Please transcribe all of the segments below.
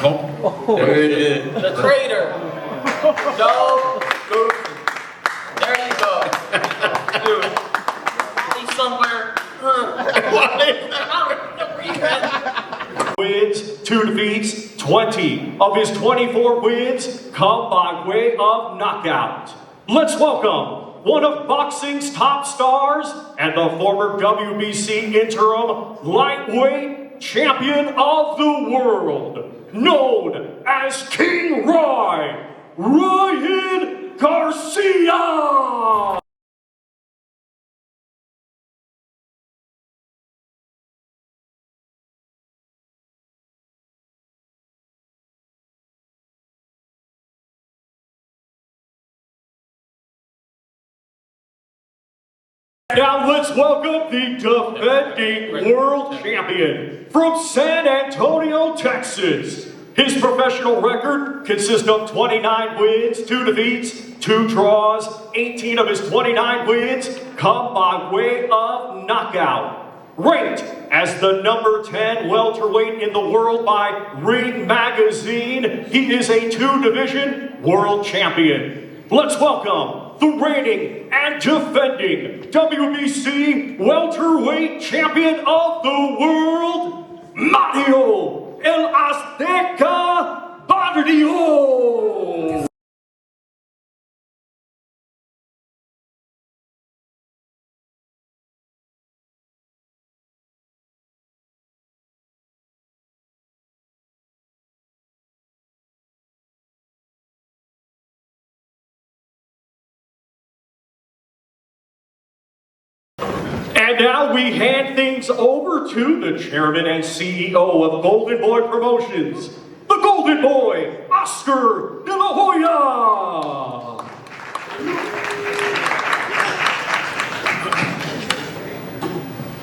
There it is. The traitor, Joe Goossen. There you go. Dude, he's somewhere. Wins, 2 defeats, 20 of his 24 wins come by way of knockout. Let's welcome one of boxing's top stars and the former WBC interim lightweight champion of the world, known as King Ryan Garcia! Now let's welcome the defending world champion from San Antonio, Texas. His professional record consists of 29 wins, 2 defeats, 2 draws. 18 of his 29 wins come by way of knockout. Ranked as the number 10 welterweight in the world by Ring Magazine, he is a 2-division world champion. Let's welcome the reigning and defending WBC welterweight champion of the world, Mario El Azteca Barrios. And now we hand things over to the chairman and CEO of Golden Boy Promotions, the Golden Boy, Oscar De La Hoya.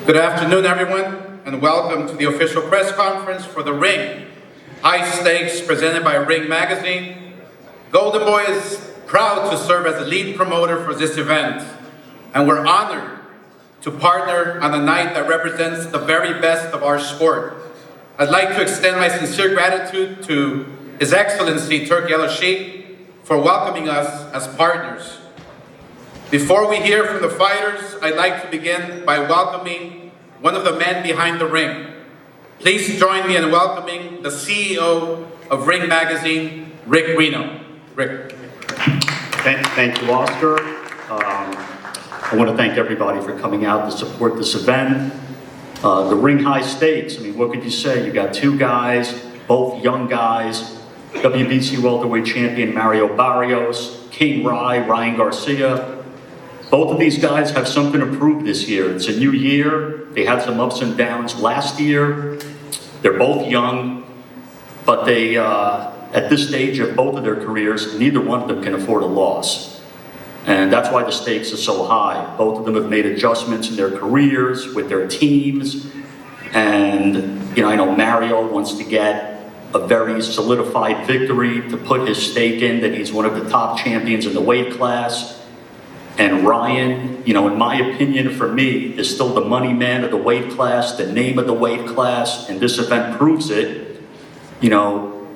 Good afternoon, everyone, and welcome to the official press conference for the Ring High Stakes presented by Ring Magazine. Golden Boy is proud to serve as the lead promoter for this event, and we're honored to partner on a night that represents the very best of our sport. I'd like to extend my sincere gratitude to His Excellency Turki El-Sheikh for welcoming us as partners. Before we hear from the fighters, I'd like to begin by welcoming one of the men behind the ring. Please join me in welcoming the CEO of Ring Magazine, Rick Reno. Rick. Thank you, Oscar. I want to thank everybody for coming out to support this event. The Ring High Stakes, I mean, what could you say? You got 2 guys, both young guys, WBC welterweight champion Mario Barrios, King Ryan Garcia. Both of these guys have something to prove this year. It's a new year. They had some ups and downs last year. They're both young, but they, at this stage of both of their careers, neither one of them can afford a loss. And that's why the stakes are so high. Both of them have made adjustments in their careers, with their teams. And, you know, I know Mario wants to get a very solidified victory to put his stake in that he's one of the top champions in the weight class. And Ryan, you know, in my opinion, for me, is still the money man of the weight class, the name of the weight class, and this event proves it. You know,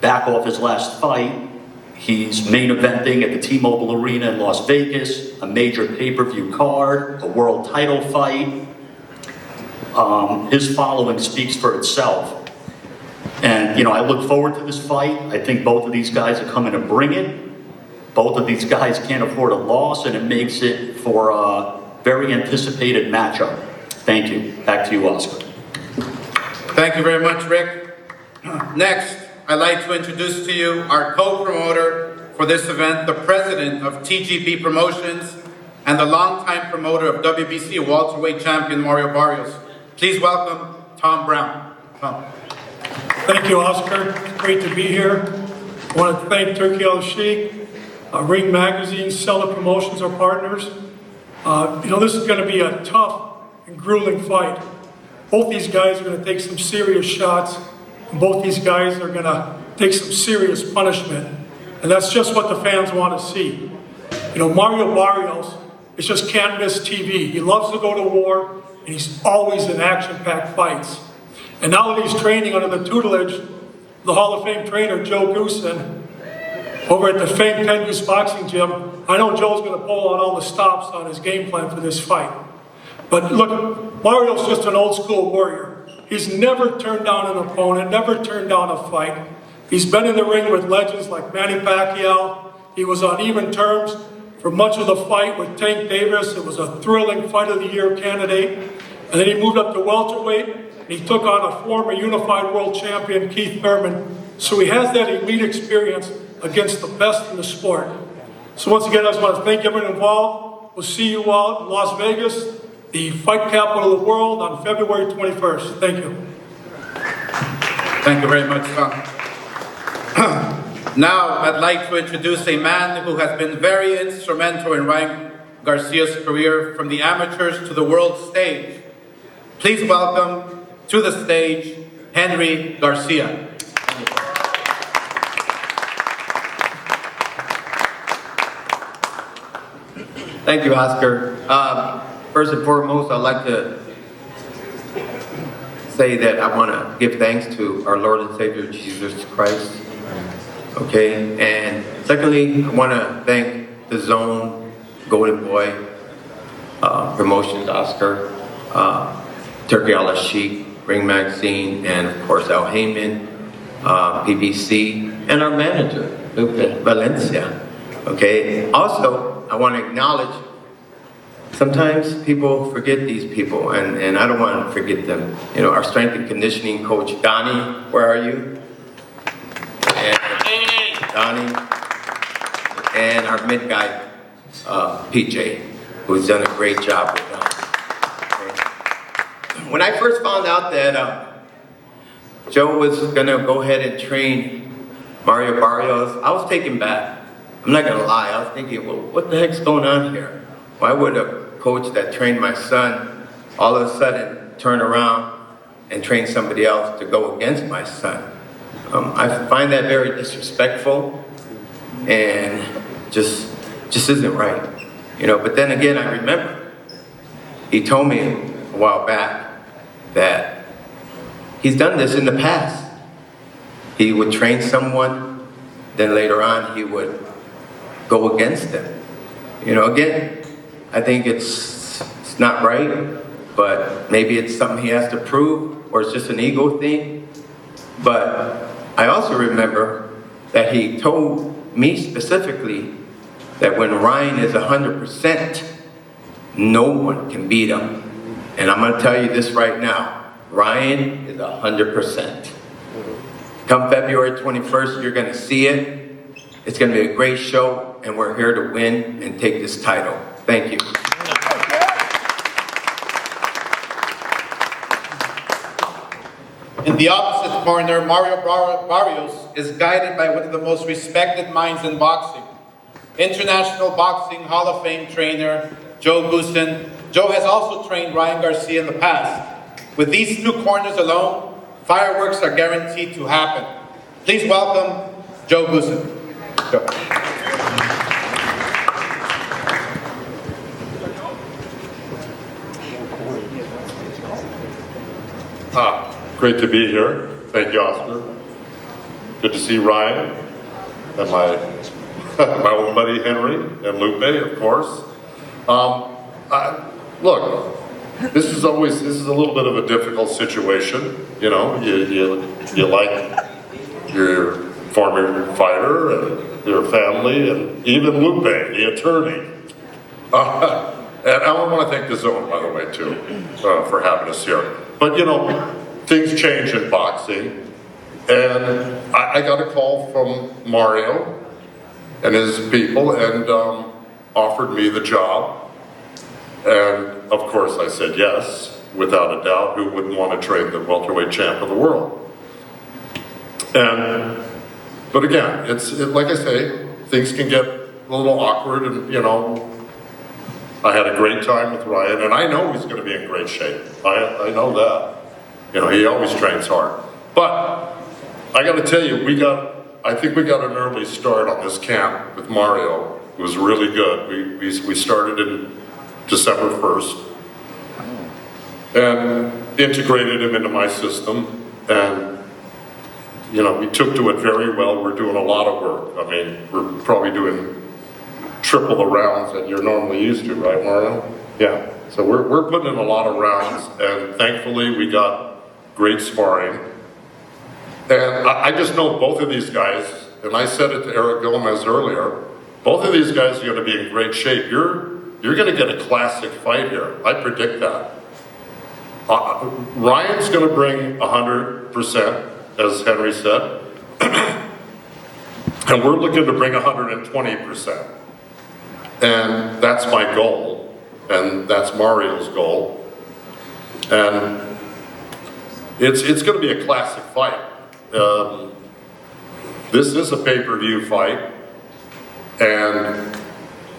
back off his last fight, he's main eventing at the T-Mobile Arena in Las Vegas, a major pay-per-view card, a world title fight. His following speaks for itself. And, you know, I look forward to this fight. I think both of these guys are coming to bring it. Both of these guys can't afford a loss, and it makes it for a very anticipated matchup. Thank you. Back to you, Oscar. Thank you very much, Rick. Next, I'd like to introduce to you our co-promoter for this event, the president of TGB Promotions and the longtime promoter of WBC welterweight champion Mario Barrios. Please welcome Tom Brown. Tom. Thank you, Oscar. It's great to be here. I want to thank Turki El-Sheikh, Ring Magazine, Seller Promotions, our partners. You know, this is going to be a tough and grueling fight. Both these guys are going to take some serious shots. Both these guys are going to take some serious punishment. And that's just what the fans want to see. You know, Mario Barrios is just can't miss TV. He loves to go to war, and he's always in action-packed fights. And now that he's training under the tutelage the Hall of Fame trainer, Joe Goossen, over at the famed Penguins Boxing Gym. I know Joe's going to pull out all the stops on his game plan for this fight. But look, Barrios just an old school warrior. He's never turned down an opponent, never turned down a fight. He's been in the ring with legends like Manny Pacquiao. He was on even terms for much of the fight with Tank Davis. It was a thrilling Fight of the Year candidate. And then he moved up to welterweight, and he took on a former unified world champion, Keith Thurman. So he has that elite experience against the best in the sport. So once again, I just want to thank everyone involved. We'll see you all in Las Vegas, the fight capital of the world, on February 21st. Thank you. Thank you very much, Tom. Now, I'd like to introduce a man who has been very instrumental in Ryan Garcia's career from the amateurs to the world stage. Please welcome to the stage, Henry Garcia. Thank you, Oscar. First and foremost, I'd like to say that I want to give thanks to our Lord and Savior, Jesus Christ. Okay, and secondly, I want to thank the Zone, Golden Boy, Promotions, Oscar, Turkey Al Sheik, Ring Magazine, and of course Al Heyman, PBC, and our manager, Lupe Valencia. Okay, also, I want to acknowledge sometimes people forget these people, and I don't want to forget them. You know, our strength and conditioning coach, Donnie, where are you? And Donnie, and our mid guy, PJ, who's done a great job with them. Okay. When I first found out that Joe was gonna go ahead and train Mario Barrios, I was taken back. I'm not gonna lie, I was thinking, well, what the heck's going on here? Why would a coach that trained my son all of a sudden turn around and train somebody else to go against my son? I find that very disrespectful and just isn't right. You know, but then again, I remember he told me a while back that he's done this in the past. He would train someone, then later on he would go against them. You know, again, I think it's not right, but maybe it's something he has to prove, or it's just an ego thing. But I also remember that he told me specifically that when Ryan is 100%, no one can beat him. And I'm gonna tell you this right now, Ryan is 100%. Come February 21st, you're gonna see it. It's gonna be a great show, and we're here to win and take this title. Thank you. In the opposite corner, Mario Barrios is guided by one of the most respected minds in boxing, International Boxing Hall of Fame trainer, Joe Goossen. Joe has also trained Ryan Garcia in the past. With these two corners alone, fireworks are guaranteed to happen. Please welcome Joe Goossen. Joe. Great to be here. Thank you, Oscar. Good to see Ryan and my old buddy Henry and Lupe, of course. Look, this is a little bit of a difficult situation. You know, you like your former fighter and your family, and even Lupe, the attorney. And I want to thank the Zone, by the way, too, for having us here. But you know, things change in boxing, and I got a call from Mario and his people, and offered me the job. And of course I said yes, without a doubt. Who wouldn't want to train the welterweight champ of the world? But again, like I say, things can get a little awkward, and you know, I had a great time with Ryan, and I know he's going to be in great shape. I know that. You know, he always trains hard. But I got to tell you, I think we got an early start on this camp with Mario. It was really good. We started in December 1st and integrated him into my system. And you know, we took to it very well. We're doing a lot of work. I mean, we're probably doing triple the rounds that you're normally used to, right, Mario? Yeah. So we're putting in a lot of rounds, and thankfully we got great sparring. And I just know both of these guys, and I said it to Eric Gomez earlier, both of these guys are going to be in great shape. You're going to get a classic fight here. I predict that. Ryan's going to bring 100%, as Henry said, and we're looking to bring 120%. And that's my goal, and that's Mario's goal. And it's going to be a classic fight. This is a pay-per-view fight, and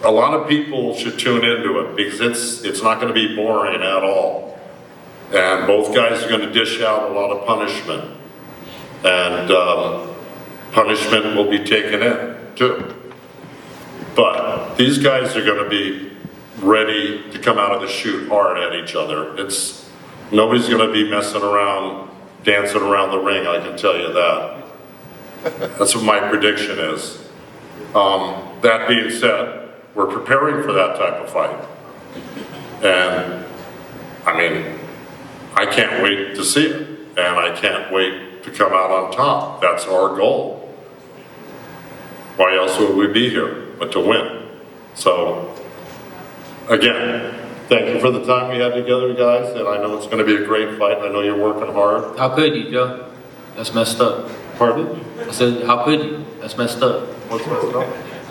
a lot of people should tune into it because it's not going to be boring at all. And both guys are going to dish out a lot of punishment, and punishment will be taken in too. But these guys are going to be ready to come out of the chute hard at each other. Nobody's going to be messing around, dancing around the ring, I can tell you that. That's what my prediction is. That being said, we're preparing for that type of fight. And, I mean, I can't wait to see it. And I can't wait to come out on top. That's our goal. Why else would we be here but to win? So, again, thank you for the time we had together, guys. And I know it's going to be a great fight. I know you're working hard. How could you, Joe? That's messed up. Pardon? I said, how could you? That's messed up. What's messed up?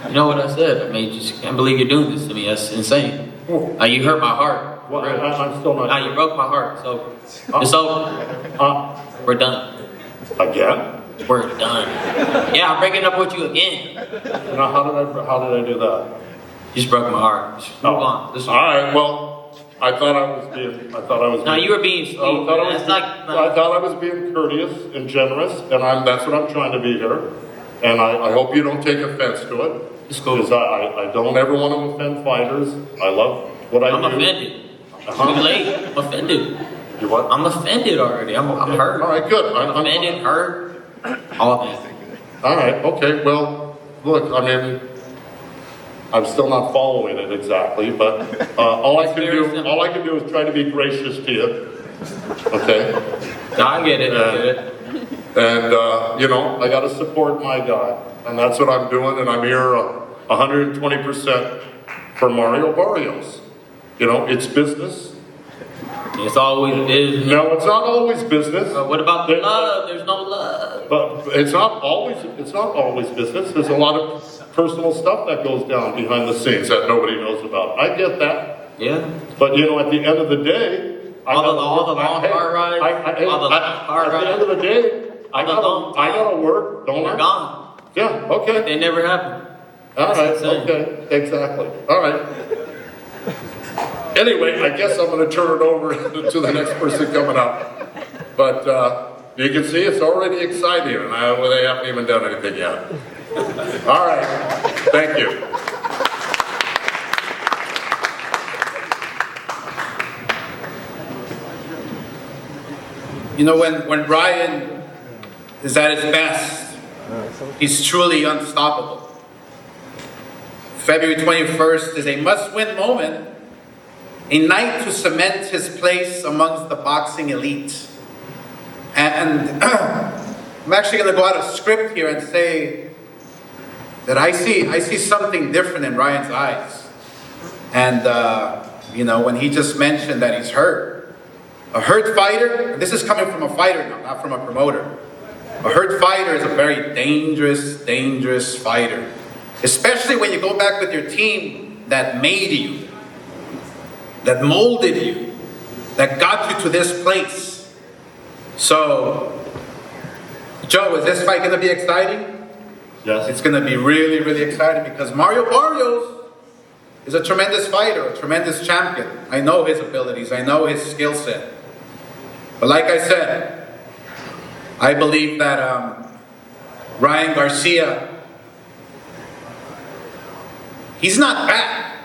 You know what I said? I mean, you just can't believe you're doing this to me. That's insane. You hurt my heart. Well, I'm still not. Now you broke my heart. So it's over. We're done. Again? We're done. Yeah, I'm breaking up with you again. Now, how did I do that? You just broke my heart. Just move on. All right. Well, I thought I was being. No, you were being sweet. I thought I was being courteous and generous, and that's what I'm trying to be here. And I hope you don't take offense to it. It's cool. Because I don't ever want to offend fighters. I love what I do. I'm offended. Too late. I'm offended. You what? I'm offended already. I'm hurt. All right, good. I'm offended, hurt, all of that. All right, okay. Well, look, I mean, I'm still not following it exactly, but all I can do is try to be gracious to you. Okay? No, I get it. I get it. And, you know, I got to support my guy. And that's what I'm doing. And I'm here 120% for Mario Barrios. You know, it's business. It's always business. No, it's not always business. What about the love? There's no love. But it's not always business. There's a lot of personal stuff that goes down behind the scenes that nobody knows about. I get that. Yeah. But, you know, at the end of the day, all the long car rides. At the end of the day, I gotta work, don't I? They're gone. Yeah, okay. They never happen. All right, okay, exactly. All right. Anyway, I guess I'm going to turn it over to the next person coming up. But you can see it's already exciting, and they haven't even done anything yet. All right, thank you. You know, when Ryan is at his best, he's truly unstoppable. February 21st is a must-win moment, a night to cement his place amongst the boxing elite. And I'm actually going to go out of script here and say that I see something different in Ryan's eyes. And, you know, when he just mentioned that he's hurt, a hurt fighter, this is coming from a fighter now, not from a promoter. A hurt fighter is a very dangerous, dangerous fighter. Especially when you go back with your team that made you, that molded you, that got you to this place. So, Joe, is this fight going to be exciting? Yes. It's going to be really, really exciting because Mario Barrios is a tremendous fighter, a tremendous champion. I know his abilities, I know his skill set. But like I said, I believe that Ryan Garcia, he's not bad.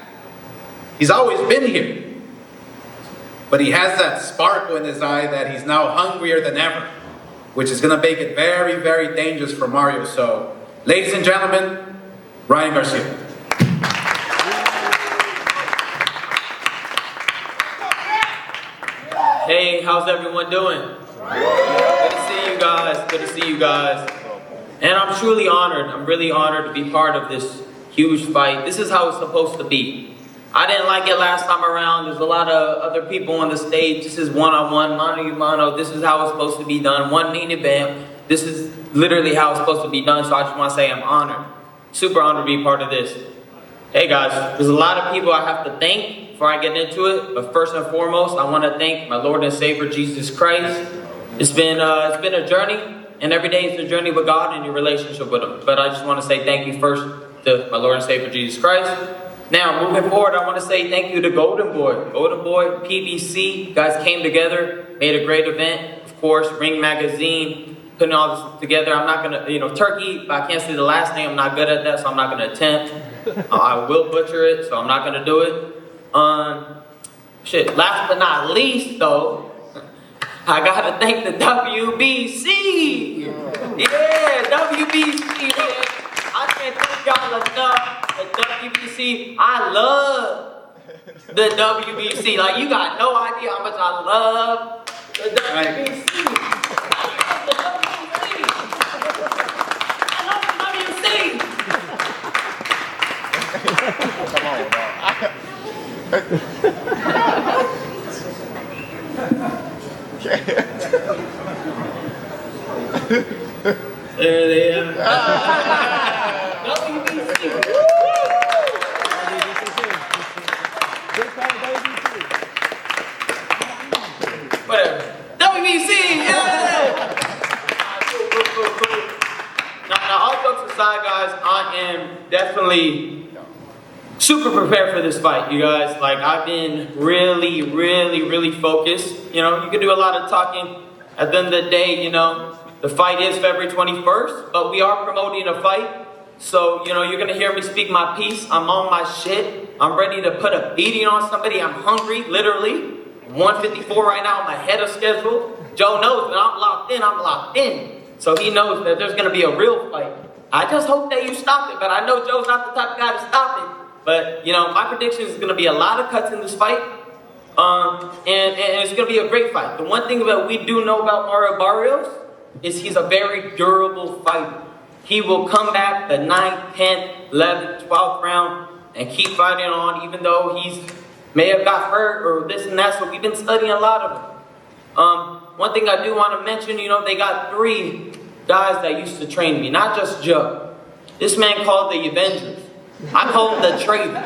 He's always been here. But he has that sparkle in his eye that he's now hungrier than ever. which is gonna make it very, very dangerous for Mario. So, ladies and gentlemen, Ryan Garcia. Hey, how's everyone doing? Good to see you guys. Good to see you guys. And I'm truly honored. I'm really honored to be part of this huge fight. This is how it's supposed to be. I didn't like it last time around. There's a lot of other people on the stage. This is one-on-one, mano-a-mano. This is how it's supposed to be done. One main event. This is literally how it's supposed to be done. So I just want to say I'm honored. Super honored to be part of this. Hey guys, there's a lot of people I have to thank before I get into it. But first and foremost, I want to thank my Lord and Savior, Jesus Christ. It's been a journey. And every day is a journey with God and your relationship with Him. But I just want to say thank you first to my Lord and Savior, Jesus Christ. Now, moving forward, I want to say thank you to Golden Boy. Golden Boy, PBC, you guys came together, made a great event. Of course, Ring Magazine, putting all this together. I'm not going to, Turkey, if I can't say the last name, I'm not good at that, so I'm not going to attempt. I will butcher it, so I'm not going to do it. Last but not least, though, I gotta thank the WBC! Yeah, WBC, man. I can't thank y'all enough. The WBC, I love the WBC. Like, you got no idea how much I love the WBC. I love the WBC. There they are. WBC. Whatever. WBC, yeah! Now, all jokes aside, guys, I am definitely super prepared for this fight, you guys. Like, I've been really focused. You can do a lot of talking. At the end of the day, the fight is February 21st, but we are promoting a fight. So, you're going to hear me speak my piece. I'm on my shit. I'm ready to put a beating on somebody. I'm hungry, literally. 154 right now, I'm ahead of schedule. Joe knows that I'm locked in. So he knows that there's going to be a real fight. I just hope that you stop it, but I know Joe's not the type of guy to stop it. But, my prediction is going to be a lot of cuts in this fight. And it's going to be a great fight. The one thing that we do know about Mario Barrios is he's a very durable fighter. He will come back the 9th, 10th, 11th, 12th round and keep fighting on, even though he may have got hurt or this and that. So we've been studying a lot of them. One thing I do want to mention, they got 3 guys that used to train me, not just Joe. This man called the Avengers. I call them the traitors.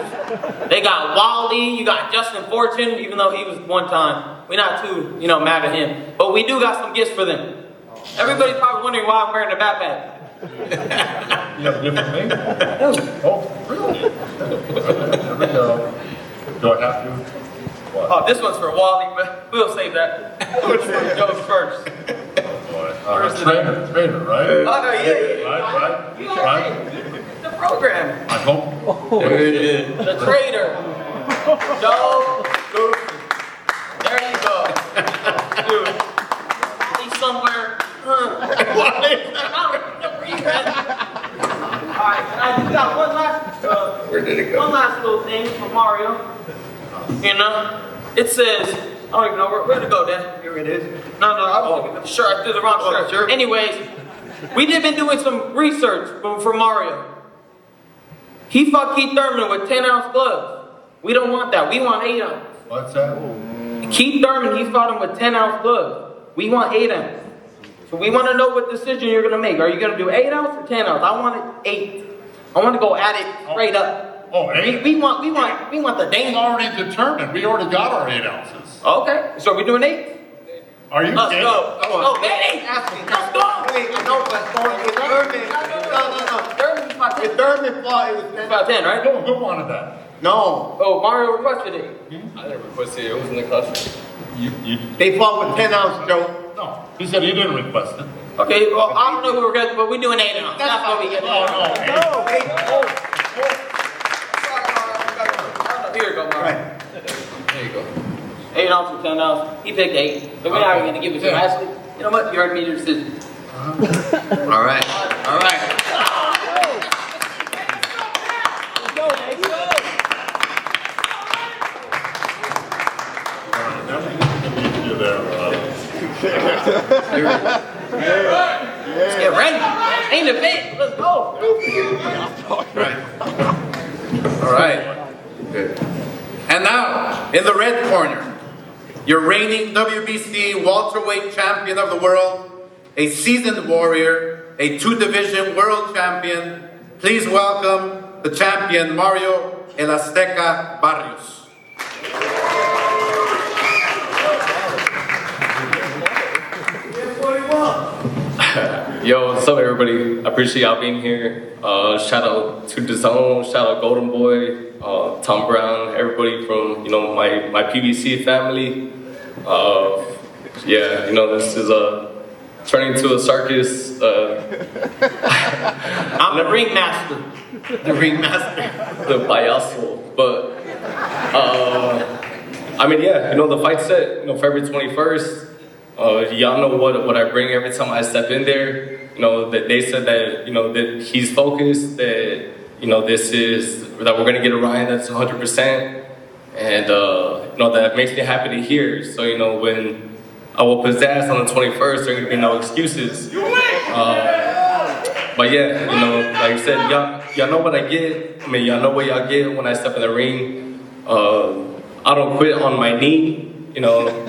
They got Wally, you got Justin Fortune, even though he was one time. We're not too, mad at him. But we do got some gifts for them. Everybody's probably wondering why I'm wearing a backpack. You have a gift for me? Oh, really? Here we go. Do I have to? What? Oh, this one's for Wally, but we'll save that. Which one goes first? Trainer, right? Oh, no, yeah. Right. The program. I hope. There it is. The trader. Joe Goossen. There you go. Dude. He's somewhere. Alright, I just got one last Where did it go? one last little thing for Mario. It says, I don't even know where'd it go, Dad? Here it is. No, I was looking at the shirt. I threw the wrong shirt. Sure. Anyways, we did been doing some research for Mario. He fought Keith Thurman with 10-ounce gloves. We don't want that. We want 8-ounce. What's that? Keith Thurman, he fought him with 10-ounce gloves. We want 8-ounce. So we want to know what decision you're going to make. Are you going to do 8-ounce or 10-ounce? I want it 8. I want to go at it straight up. Oh, 8? We want the It's danger. already determined. We already got our 8 ounces. Okay, so we're doing 8. Are you Let's kidding? go. Let's go, baby. Let's go. Wait, no, but with Thurman, with Thurman fought, it was About 10, right? Who wanted that? No, Oh, Mario requested it. I didn't request it. It was in the contract. they fought with 10 ounce, Joe. No. He said he didn't request it. Okay, well, I don't know who we're getting, but we're doing 8-ounce. That's what we get. Oh, no. Here you go, Mario. Right. There you go. 8-ounce or 10-ounce. He picked 8. So we're not going to give it to him. Ashley, You know what? You heard me your decision. All right. All right. You're there, Let's get ready. Ain't a bit. Let's go. All right. Good. And now, in the red corner, your reigning WBC welterweight champion of the world, a seasoned warrior, a two-division world champion. Please welcome the champion, Mario El Azteca Barrios. Yo, what's up, everybody? I appreciate y'all being here. Shout out to the Zone, shout out Golden Boy, Tom Brown, everybody from my PBC family. Yeah, this is turning into a circus. I'm the ringmaster. The ringmaster, the payaso. But I mean, yeah, the fight's set. February 21st. Y'all know what I bring every time I step in there. That they said that that he's focused. That that we're gonna get a Ryan that's 100%, and that makes me happy to hear. So when I will pizzazz on the 21st, there are gonna be no excuses. But yeah, like I said, y'all know what I get. I mean, y'all know what y'all get when I step in the ring. I don't quit on my knee. I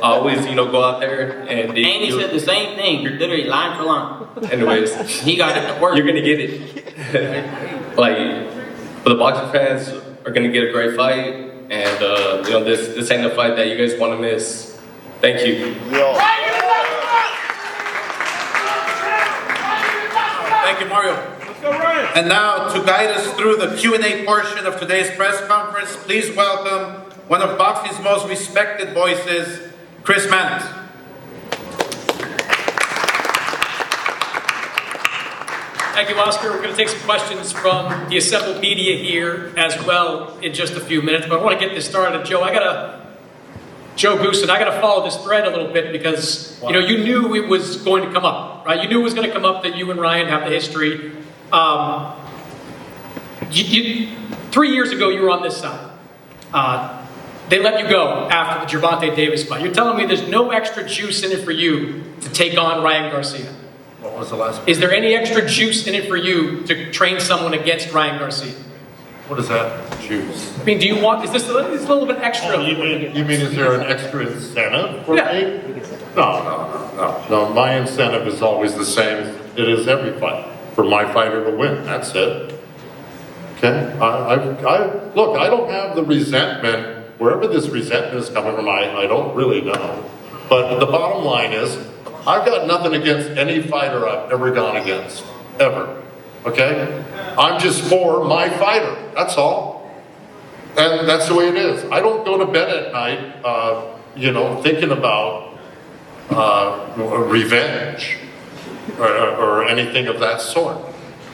always, go out there and... Andy said the same thing, literally line for line. Anyways. He got it to work. You're going to get it. But the boxing fans are going to get a great fight. And, this ain't a fight that you guys want to miss. Thank you. Thank you, Mario. And now, to guide us through the Q&A portion of today's press conference, please welcome one of boxing's most respected voices, Chris Mannix. Thank you, Oscar. We're going to take some questions from the assembled media here as well in just a few minutes, but I want to get this started. Joe Goossen, I got to follow this thread a little bit because, you knew it was going to come up, right? You knew it was going to come up that you and Ryan have the history. 3 years ago, you were on this side. They let you go after the Gervonta Davis fight. You're telling me there's no extra juice in it for you to take on Ryan Garcia? What was the last one? Is there any extra juice in it for you to train someone against Ryan Garcia? What is that? Juice. I mean, do you want, is this a little bit extra? You mean is there an extra incentive for me? No. No, my incentive is always the same as it is every fight. For my fighter to win, that's it. Okay? Look, I don't have the resentment. Wherever this resentment is coming from, I don't really know. But the bottom line is, I've got nothing against any fighter I've ever gone against. Ever. Okay? I'm just for my fighter. That's all. And that's the way it is. I don't go to bed at night, thinking about revenge or anything of that sort.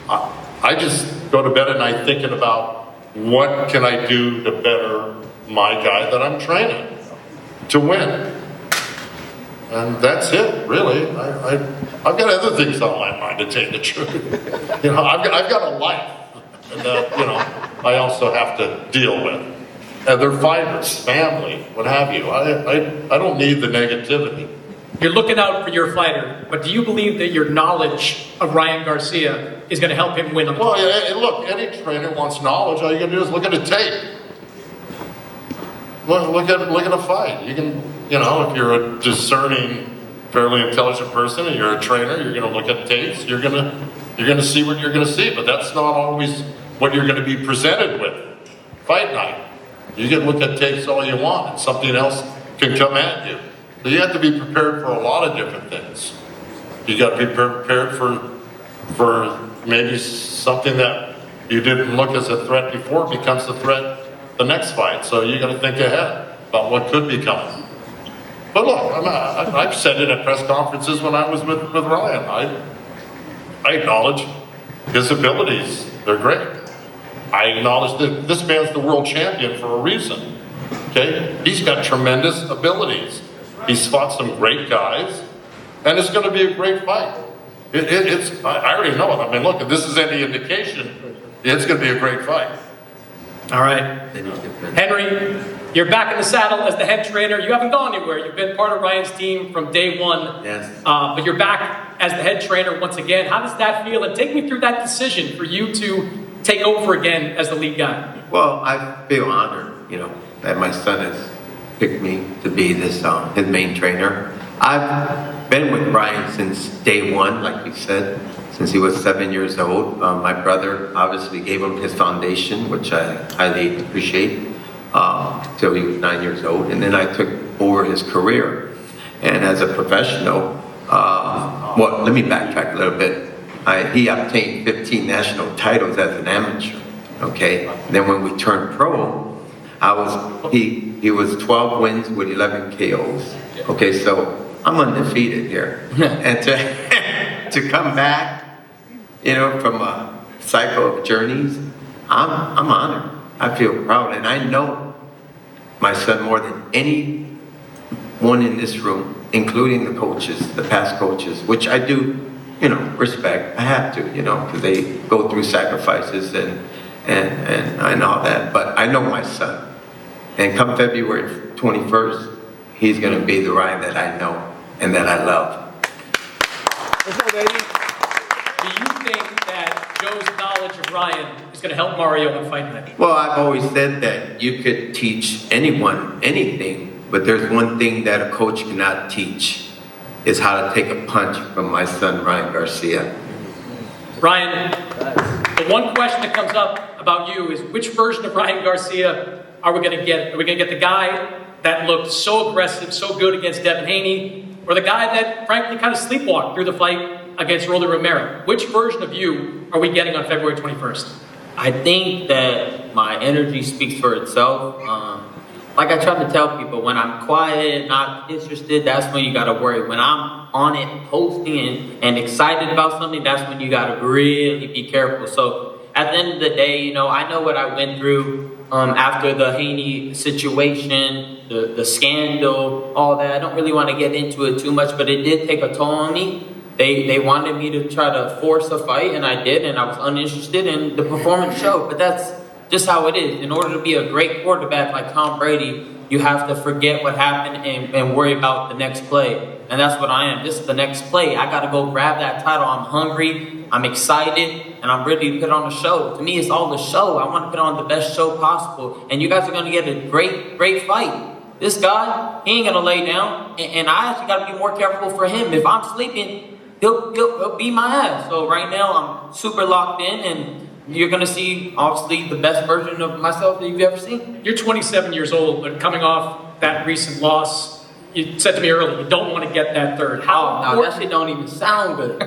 I just go to bed at night thinking about what can I do to better my guy that I'm training to win. And that's it, really. I've got other things on my mind, to tell you the truth. I've got a life that, I also have to deal with. And they're fighters, family, what have you. I don't need the negativity. You're looking out for your fighter, but do you believe that your knowledge of Ryan Garcia is going to help him win on the Well, yeah, look, any trainer wants knowledge. All you got to do is look at a tape. Look at a fight. You can, if you're a discerning, fairly intelligent person and you're a trainer, you're going to look at tapes. You're going to see what you're going to see. But that's not always what you're going to be presented with. Fight night. You can look at tapes all you want, and something else can come at you. So you have to be prepared for a lot of different things. You got to be prepared for maybe something that you didn't look as a threat before becomes a threat the next fight. So you got to think ahead about what could be coming. But look, I've said it at press conferences when I was with Ryan. I acknowledge his abilities. They're great. I acknowledge that this man's the world champion for a reason. Okay? He's got tremendous abilities. He's fought some great guys. and it's going to be a great fight. I already know it. I mean, look, if this is any indication, it's going to be a great fight. All right. Henry, you're back in the saddle as the head trainer. You haven't gone anywhere. You've been part of Ryan's team from day one. Yes. But you're back as the head trainer once again. How does that feel? And take me through that decision for you to take over again as the lead guy. Well, I feel honored, that my son has picked me to be his main trainer. I've been with Ryan since day one, like you said, since he was 7 years old. My brother obviously gave him his foundation, which I highly appreciate, till he was 9 years old. And then I took over his career. And as a professional, well, let me backtrack a little bit. He obtained 15 national titles as an amateur, okay? And then when we turned pro, he was 12 wins with 11 KOs. Okay, so I'm undefeated here. And to come back, from a cycle of journeys, I'm honored. I feel proud, and I know my son more than anyone in this room, including the coaches, the past coaches, which I do, respect. I have to, because they go through sacrifices and all that. But I know my son, and come February 21st, he's going to be the Ryan that I know and that I love. Do you think that Joe's knowledge of Ryan is going to help Mario on fight night? Well, I've always said that you could teach anyone anything, but there's one thing that a coach cannot teach, is how to take a punch from my son, Ryan Garcia. Ryan, the one question that comes up about you is which version of Ryan Garcia are we going to get? Are we going to get the guy that looked so aggressive, so good against Devin Haney, or the guy that frankly kind of sleepwalked through the fight against Rolly Romero? Which version of you are we getting on February 21st? I think that my energy speaks for itself. Like I try to tell people, when I'm quiet, not interested, that's when you gotta worry. When I'm on it, posting and excited about something, that's when you gotta really be careful. So at the end of the day, I know what I went through after the Haney situation, the scandal, all that. I don't really want to get into it too much, but it did take a toll on me. They wanted me to try to force a fight, and I did, and I was uninterested, and the performance showed. But that's just how it is. In order to be a great quarterback like Tom Brady, you have to forget what happened and worry about the next play. And that's what I am. This is the next play. I got to go grab that title. I'm hungry, I'm excited, and I'm ready to put on a show. To me, it's all the show. I want to put on the best show possible. And you guys are going to get a great fight. This guy, he ain't going to lay down. And I actually got to be more careful for him. If I'm sleeping, he'll beat my ass. So right now, I'm super locked in, and you're going to see, obviously, the best version of myself that you've ever seen. You're 27 years old, but coming off that recent loss, you said to me earlier, you don't want to get that third. No, that shit don't even sound good.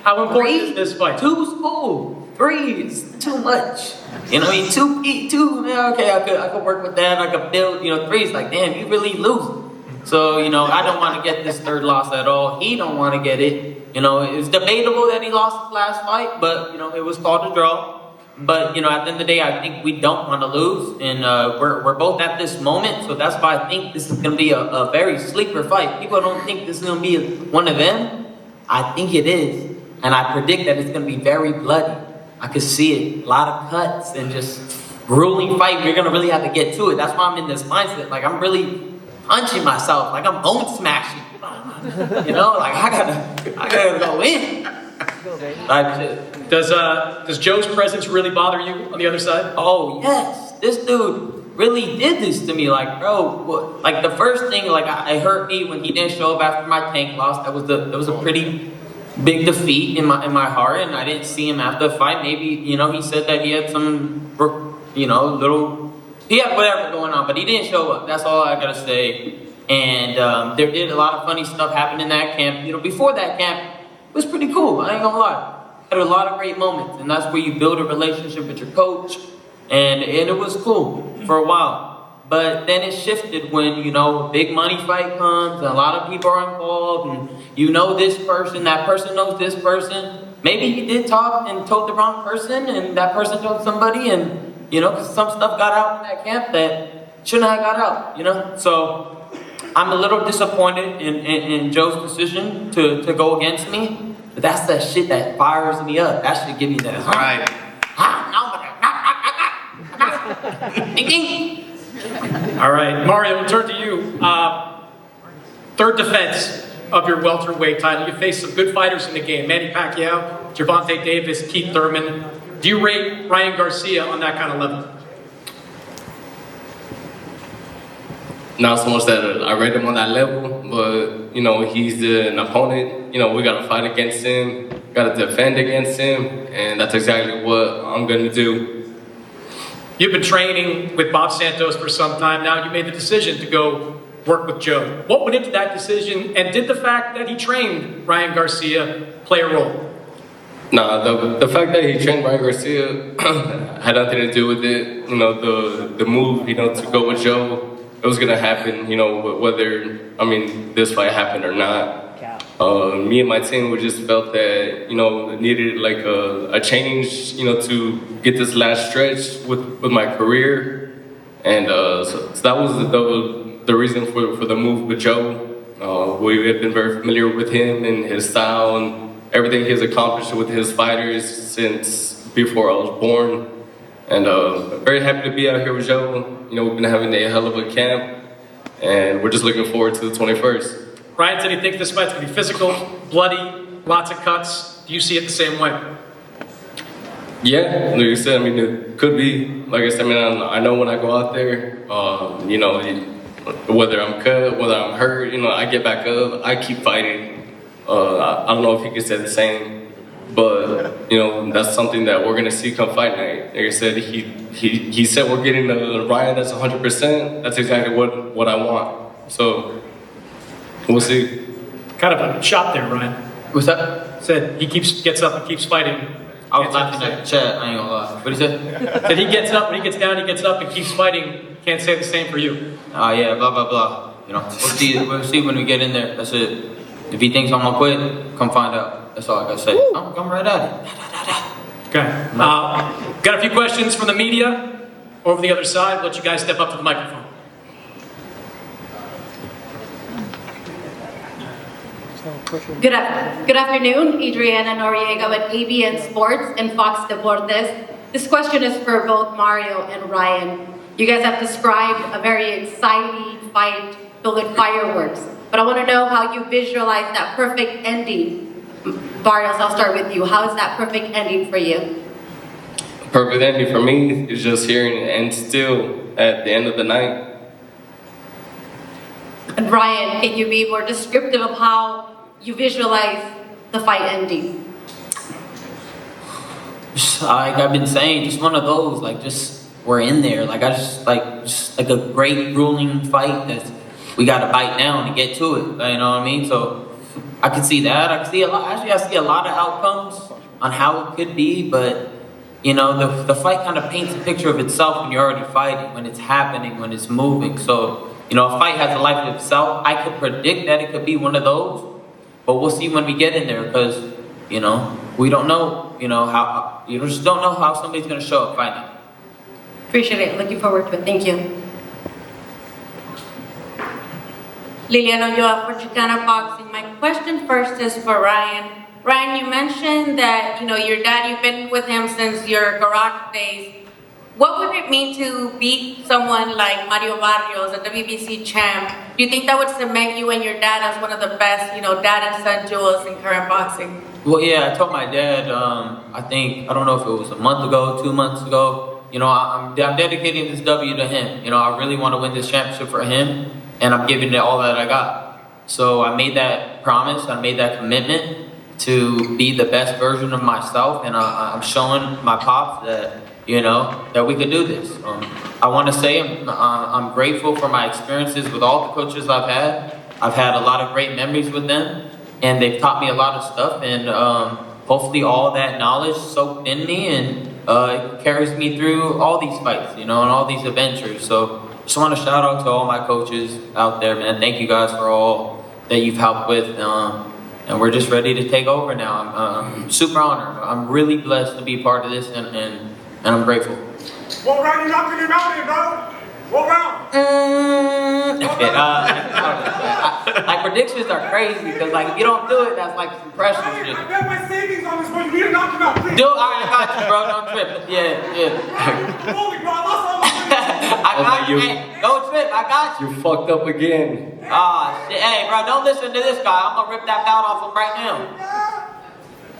How important is this fight? 2's cool. 3 is too much. Two, man, okay, I could work with that. I could build, 3 is like, damn, you really losing. So, I don't want to get this third loss at all. He don't want to get it. It's debatable that he lost his last fight, but, it was called a draw. But, at the end of the day, I think we don't want to lose, and we're both at this moment, so that's why I think this is going to be a very sleeper fight. People don't think this is going to be one of them. I think it is, and I predict that it's going to be very bloody. I could see it, a lot of cuts, and just grueling fight. We're going to really have to get to it. That's why I'm in this mindset. Like, I'm really punching myself, like I'm bone smashing. Like I gotta go in. Does Joe's presence really bother you on the other side? Oh yes, this dude really did this to me. Like, bro, like the first thing, like it hurt me when he didn't show up after my tank loss. That was a pretty big defeat in my heart, and I didn't see him after the fight. Maybe he said that he had some he had whatever going on, but he didn't show up. That's all I gotta say. And there did a lot of funny stuff happen in that camp. Before that camp, it was pretty cool. I ain't gonna lie. Had a lot of great moments, and that's where you build a relationship with your coach, and it was cool for a while. But then it shifted when a big money fight comes, and a lot of people are involved, and this person, that person knows this person. Maybe he did talk and told the wrong person, and that person told somebody, and because some stuff got out in that camp that shouldn't have got out. So I'm a little disappointed in Joe's decision to go against me. But that's that shit that fires me up. That should give me that. All right. All right, Mario, we'll turn to you. Third defense of your welterweight title. You faced some good fighters in the game. Manny Pacquiao, Gervonta Davis, Keith Thurman. Do you rate Ryan Garcia on that kind of level? Not so much that I rate him on that level, but, you know, he's an opponent. You know, we got to fight against him, got to defend against him, and that's exactly what I'm going to do. You've been training with Bob Santos for some time now. You made the decision to go work with Joe. What went into that decision, and did the fact that he trained Ryan Garcia play a role? Nah, the fact that he trained Ryan Garcia had nothing to do with it. You know, the move, you know, to go with Joe, it was gonna happen, you know, whether, I mean, this fight happened or not. Me and my team, we just felt that, you know, needed like a change, you know, to get this last stretch with my career. And so that was the reason for the move with Joe. We had been very familiar with him and his style and everything he's accomplished with his fighters since before I was born. And very happy to be out here with Joe. You know, we've been having a hell of a camp, and we're just looking forward to the 21st. Ryan said he thinks this fight's going to be physical, bloody, lots of cuts. Do you see it the same way? Yeah, like you said, I mean, it could be. Like I said, I mean, I know when I go out there, you know, whether I'm cut, whether I'm hurt, you know, I get back up, I keep fighting. I don't know if he could say the same. But, you know, that's something that we're going to see come fight night. Like I said, he said we're getting a Ryan that's 100%. That's exactly what I want. So, we'll see. Kind of a shot there, Ryan. What's that? Said he gets up and keeps fighting. I was laughing at the chat, I ain't gonna lie. What he said? Said he gets up, when he gets down, he gets up and keeps fighting. Can't say the same for you. Yeah, blah, blah, blah. You know, we'll see when we get in there. That's it. If he thinks I'm gonna quit, come find out. That's all I gotta say. I'm come right at it. Okay. Got a few questions from the media over the other side. I'll let you guys step up to the microphone. Good afternoon, Adriana Noriega with ABN Sports and Fox Deportes. This question is for both Mario and Ryan. You guys have described a very exciting fight filled with fireworks, but I want to know how you visualize that perfect ending. Barrios, I'll start with you. How is that perfect ending for you? Perfect ending for me is just hearing it end still at the end of the night. And Ryan, can you be more descriptive of how you visualize the fight ending? Like I've been saying, just one of those, like just we're in there. Like just like a great grueling fight that we got to bite down to get to it. You know what I mean? So I can see that. I can see a lot. Actually, I see a lot of outcomes on how it could be, but you know, the fight kind of paints a picture of itself when you're already fighting, when it's happening, when it's moving. So, you know, a fight has a life of itself. I could predict that it could be one of those, but we'll see when we get in there because, you know, we don't know, you know, how, you just don't know how somebody's going to show up fighting. Appreciate it. Looking forward to it. Thank you. Liliana Ulloa for Chicana Boxing. My question first is for Ryan. Ryan, you mentioned that, you know, your dad, you've been with him since your garage days. What would it mean to beat someone like Mario Barrios, a WBC champ? Do you think that would cement you and your dad as one of the best, you know, dad and son duels in current boxing? Well, yeah, I told my dad, I don't know if it was a month ago, 2 months ago, you know, I'm dedicating this W to him. You know, I really want to win this championship for him, and I'm giving it all that I got. So I made that promise, I made that commitment to be the best version of myself, and I'm showing my pops that, you know, that we could do this. I want to say I'm grateful for my experiences with all the coaches I've had. I've had a lot of great memories with them, and they've taught me a lot of stuff, and hopefully all that knowledge soaked in me, and it carries me through all these fights, you know, and all these adventures. So just want to shout out to all my coaches out there, man. Thank you guys for all that you've helped with. And we're just ready to take over now. I'm super honored. I'm really blessed to be part of this, and I'm grateful. What round you knocking him out in, bro? What round? Like predictions are crazy because like if you don't do it, that's like some pressure shit. I bet my savings on this one. You need to knock him out, please. Dude, alright, I got you, bro. Don't trip. Yeah. Holy bro, I lost all my money. I got you. Hey, don't trip. I got you. You fucked up again. Ah, shit. Hey, bro, don't listen to this guy. I'm gonna rip that belt off him right now.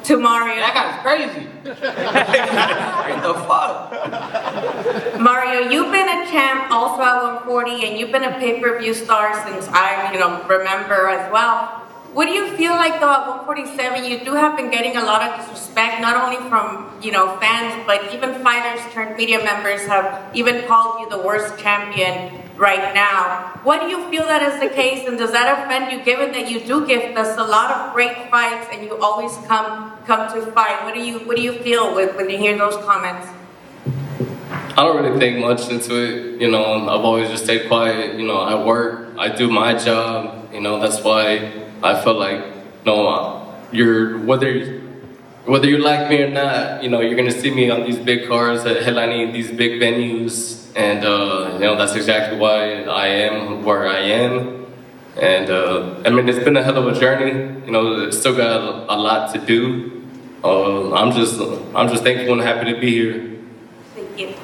To Mario. That guy's crazy. What the fuck? Mario, you've been a champ also at 140, and you've been a pay-per-view star since I, remember as well. What do you feel like though at 147? You do have been getting a lot of disrespect, not only from fans, but even fighters turned media members have even called you the worst champion right now. What do you feel that is the case, and does that offend you, given that you do gift us a lot of great fights and you always come to fight? What do you feel when you hear those comments? I don't really think much into it. I've always just stayed quiet. I work, I do my job. That's why I feel like, whether you like me or not, you're gonna see me on these big cars, headlining these big venues, and that's exactly why I am where I am. And it's been a hell of a journey. Still got a lot to do. I'm just thankful and happy to be here. Thank you.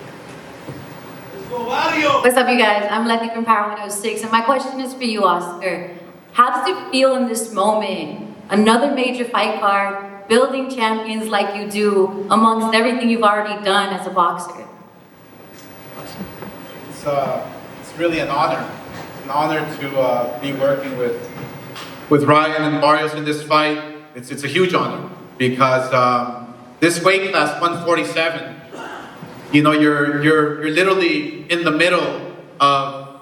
Barrios. What's up, you guys? I'm Letty from Power 106, and my question is for you, Oscar. How does it feel in this moment? Another major fight card, building champions like you do, amongst everything you've already done as a boxer. It's really an honor. It's an honor to be working with Ryan and Barrios in this fight. It's a huge honor because this weight class 147. You're literally in the middle of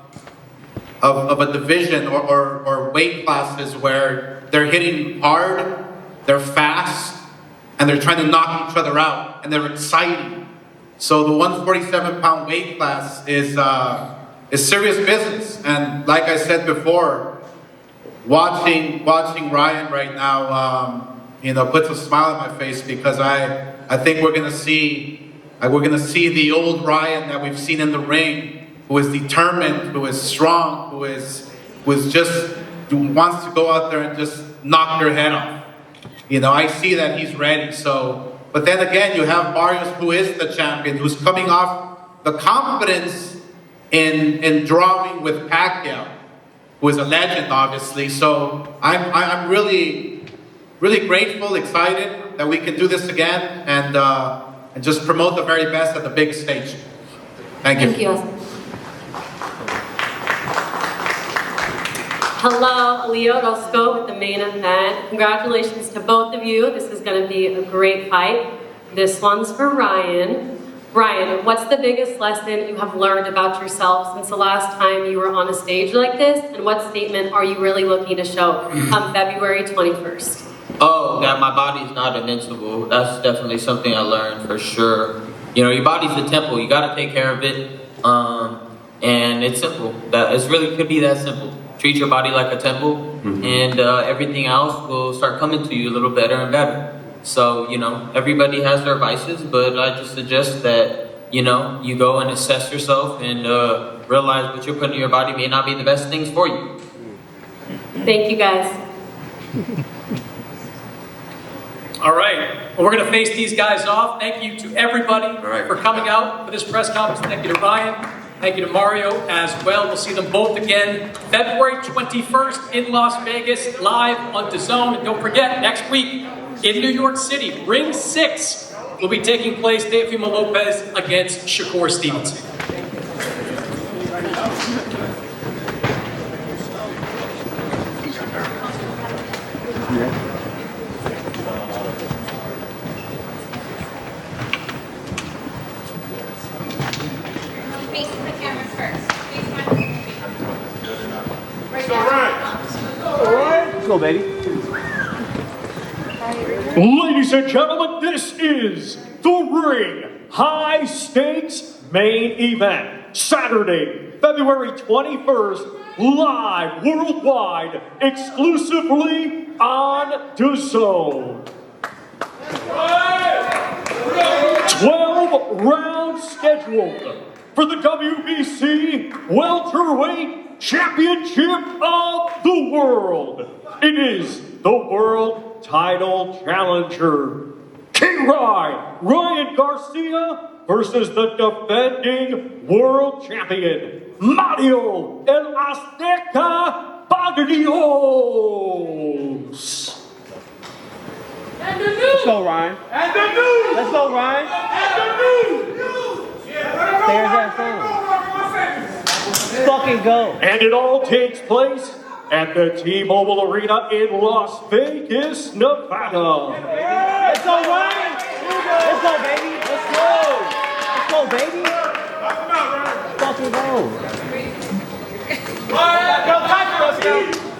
a division or weight classes where they're hitting hard, they're fast, and they're trying to knock each other out, and they're exciting. So the 147-pound weight class is serious business. And like I said before, watching Ryan right now, puts a smile on my face because I think we're gonna see the old Ryan that we've seen in the ring, who is determined, who is strong, who wants to go out there and just knock your head off. I see that he's ready. So, but then again, you have Barrios, who is the champion, who's coming off the confidence in drawing with Pacquiao, who is a legend, obviously. So I'm really, really grateful, excited that we can do this again and just promote the very best at the big stage. Thank you. Thank you, Oscar. Hello, Leo Roscoe with the main event. Congratulations to both of you. This is going to be a great fight. This one's for Ryan. Ryan, what's the biggest lesson you have learned about yourself since the last time you were on a stage like this? And what statement are you really looking to show on February 21st? Oh, that my body's not invincible. That's definitely something I learned for sure. Your body's a temple. You got to take care of it. And it's simple. It really could be that simple. Treat your body like a temple, and everything else will start coming to you a little better and better. So, everybody has their vices, but I just suggest that, you go and assess yourself and realize what you're putting in your body may not be the best things for you. Thank you, guys. All right. Well, we're going to face these guys off. Thank you to everybody for coming out for this press conference. Thank you to Ryan. Thank you to Mario as well. We'll see them both again February 21st in Las Vegas, live on DAZN. And don't forget, next week in New York City, Ring 6 will be taking place. Teofimo Lopez against Shakur Stevenson. Ladies and gentlemen, this is the Ring High Stakes Main Event. Saturday, February 21st, live worldwide, exclusively on DAZN. 12 rounds scheduled for the WBC welterweight Championship of the World. It is the World Title Challenger. King Ryan Garcia versus the defending World Champion, Mario El Azteca Barrios. And the news. Let's go, Ryan. And the news. Let's go, Ryan. And the news. There's that phone. Fucking go. And it all takes place at the T-Mobile Arena in Las Vegas, Nevada. Let's go, Ryan. Let's go, baby. Let's go. Let's go, baby. Fucking go. All right, go, let's go.